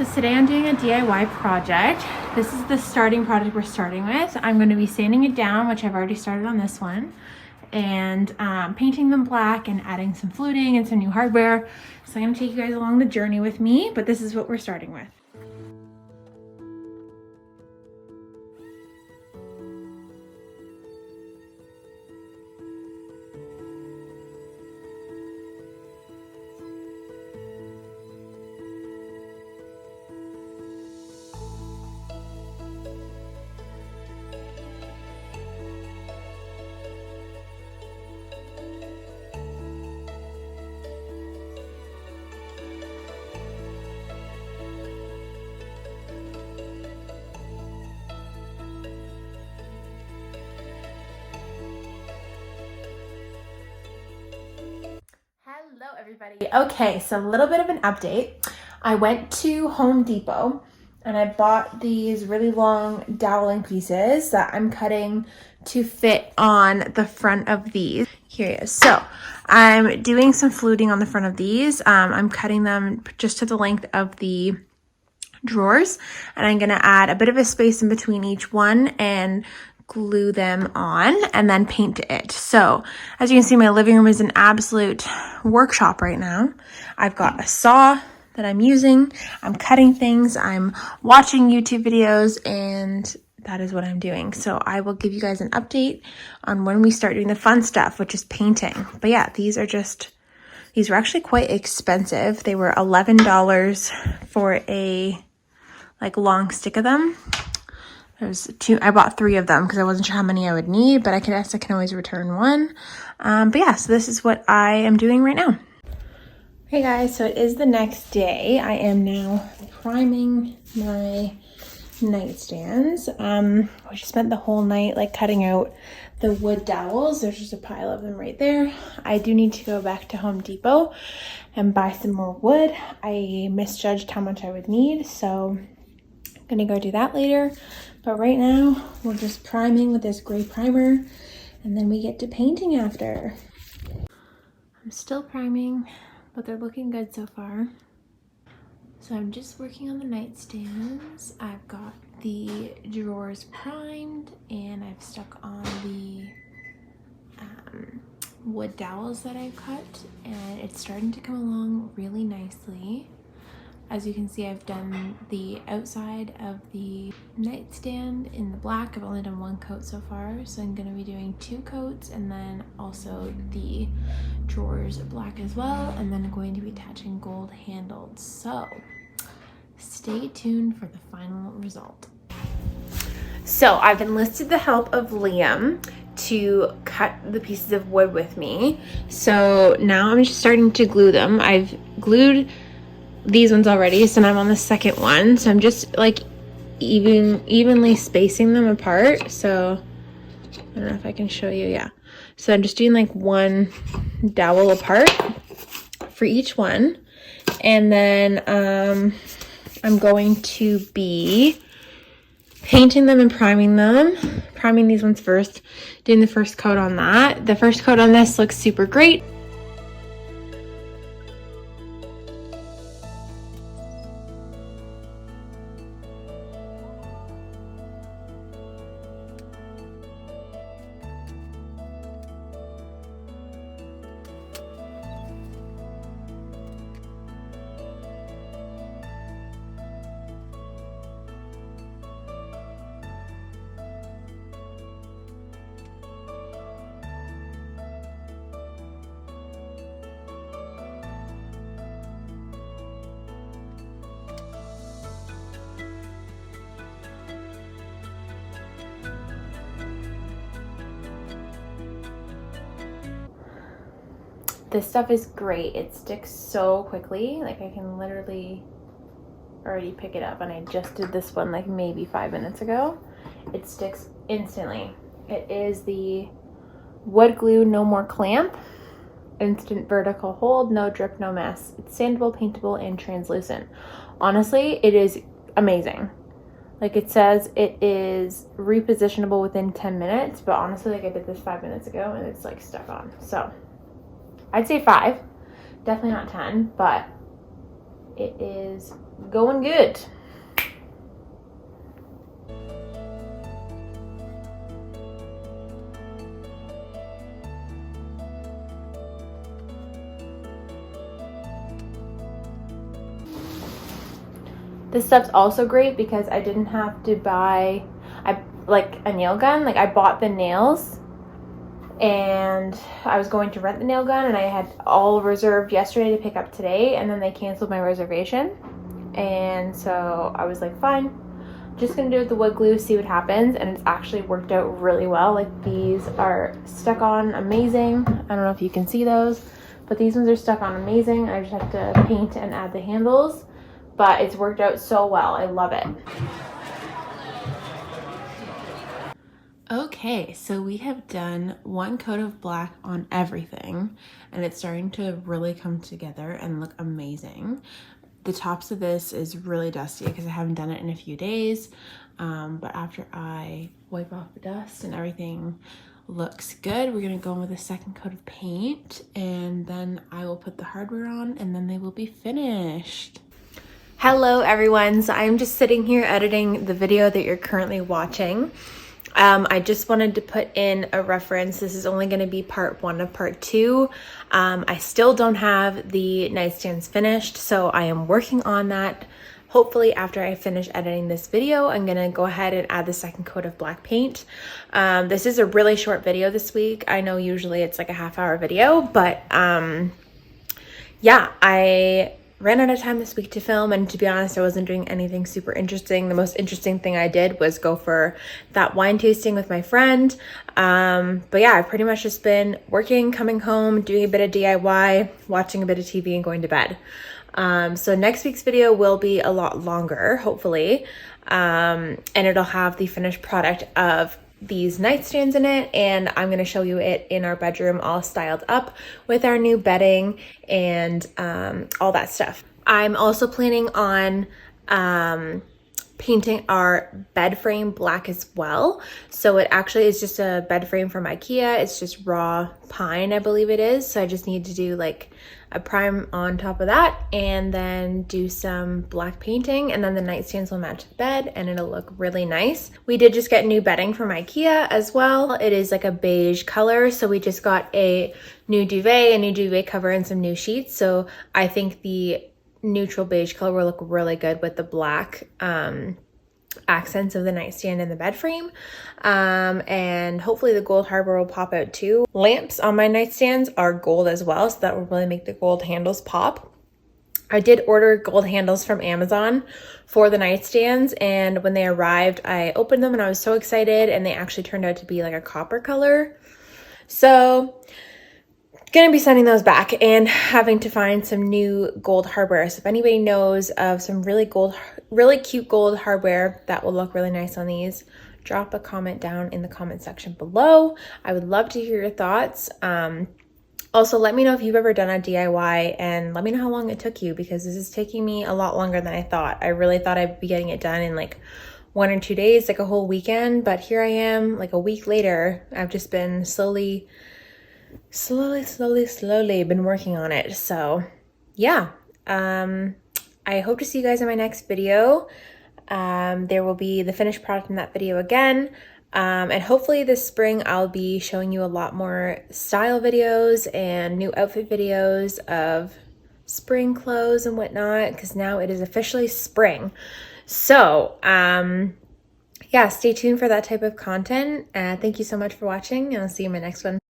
So today I'm doing a DIY project. This is the starting project we're starting with. I'm going to be sanding it down, which I've already started on this one, and painting them black and adding some fluting and some new hardware. So I'm going to take you guys along the journey with me, but this is what we're starting with. Hello everybody. Okay, so a little bit of an update. I went to Home Depot and I bought these really long doweling pieces that I'm cutting to fit on the front of these. Here it is. So I'm doing some fluting on the front of these. I'm cutting them just to the length of the drawers, and I'm gonna add a bit of a space in between each one and glue them on and then paint it. So as you can see, my living room is an absolute workshop right now. I've got a saw that I'm using, I'm cutting things, I'm watching YouTube videos, and that is what I'm doing. So I will give you guys an update on when we start doing the fun stuff, which is painting. But yeah, these were actually quite expensive. They were $11 for a long stick of them. I bought 3 of them because I wasn't sure how many I would need, but I can always return one. But yeah, so this is what I am doing right now. Hey guys, so it is the next day. I am now priming my nightstands. We just spent the whole night cutting out the wood dowels. There's just a pile of them right there. I do need to go back to Home Depot and buy some more wood. I misjudged how much I would need, so I'm gonna go do that later. But right now, we're just priming with this gray primer, and then we get to painting after. I'm still priming, but they're looking good so far. So I'm just working on the nightstands. I've got the drawers primed, and I've stuck on the wood dowels that I've cut, and it's starting to come along really nicely. As you can see, I've done the outside of the nightstand in the black. I've only done 1 coat so far, so I'm going to be doing 2 coats, and then also the drawers black as well, and then I'm going to be attaching gold handled. So stay tuned for the final result. So I've enlisted the help of Liam to cut the pieces of wood with me. So now I'm just starting to glue them. I've glued these ones already, so now I'm on the second one. So I'm just evenly spacing them apart. So I don't know if I can show you. Yeah. So I'm just doing 1 dowel apart for each one. And then I'm going to be painting them and priming them. Priming these ones first, doing the first coat on that. The first coat on this looks super great. This stuff is great. It sticks so quickly. I can literally already pick it up, and I just did this one maybe 5 minutes ago. It sticks instantly. It is the Wood Glue No More Clamp. Instant vertical hold, no drip, no mess. It's sandable, paintable, and translucent. Honestly, it is amazing. It says it is repositionable within 10 minutes, but honestly, I did this 5 minutes ago and it's stuck on. So I'd say 5, definitely not 10, but it is going good. This stuff's also great because I didn't have to buy like a nail gun. Like I bought the nails and I was going to rent the nail gun and I had all reserved yesterday to pick up today, and then they canceled my reservation. And so I was like, fine, just gonna do it with the wood glue, see what happens. And it's actually worked out really well. Like these are stuck on amazing. I don't know if you can see those, but these ones are stuck on amazing. I just have to paint and add the handles, but it's worked out so well. I love it. Okay, so we have done one coat of black on everything and it's starting to really come together and look amazing. The tops of this is really dusty because I haven't done it in a few days, but after I wipe off the dust and everything looks good, we're gonna go in with a second coat of paint and then I will put the hardware on and then they will be finished. Hello everyone, so I'm just sitting here editing the video that you're currently watching. I just wanted to put in a reference. This is only going to be part 1 of part 2. I still don't have the nightstands finished, so I am working on that. Hopefully after I finish editing this video, I'm going to go ahead and add the second coat of black paint. This is a really short video this week. I know usually it's like a half-hour video, but yeah, I ran out of time this week to film, and to be honest, I wasn't doing anything super interesting. The most interesting thing I did was go for that wine tasting with my friend. But yeah, I've pretty much just been working, coming home, doing a bit of DIY, watching a bit of TV, and going to bed. So next week's video will be a lot longer, hopefully, and it'll have the finished product of these nightstands in it, and I'm going to show you it in our bedroom all styled up with our new bedding and all that stuff. I'm also planning on painting our bed frame black as well. So it actually is just a bed frame from IKEA. It's just raw pine, I believe it is. So I just need to do like a prime on top of that and then do some black painting, and then the nightstands will match the bed and it'll look really nice. We did just get new bedding from IKEA as well. It is like a beige color, so we just got a new duvet cover, and some new sheets. So I think the neutral beige color will look really good with the black accents of the nightstand and the bed frame, and hopefully the gold hardware will pop out too. Lamps on my nightstands are gold as well, so that will really make the gold handles pop. I did order gold handles from Amazon for the nightstands, and when they arrived I opened them and I was so excited, and they actually turned out to be like a copper color. So gonna be sending those back and having to find some new gold hardware. So if anybody knows of some really cute gold hardware that will look really nice on these, drop a comment down in the comment section below. I would love to hear your thoughts. Also, let me know if you've ever done a DIY, and let me know how long it took you, because this is taking me a lot longer than I thought. I really thought I'd be getting it done in like 1 or 2 days, like a whole weekend, but here I am like a week later. I've just been slowly been working on it. So yeah, I hope to see you guys in my next video. There will be the finished product in that video again, and hopefully this spring I'll be showing you a lot more style videos and new outfit videos of spring clothes and whatnot, because now it is officially spring. So yeah, stay tuned for that type of content. Thank you so much for watching, and I'll see you in my next one.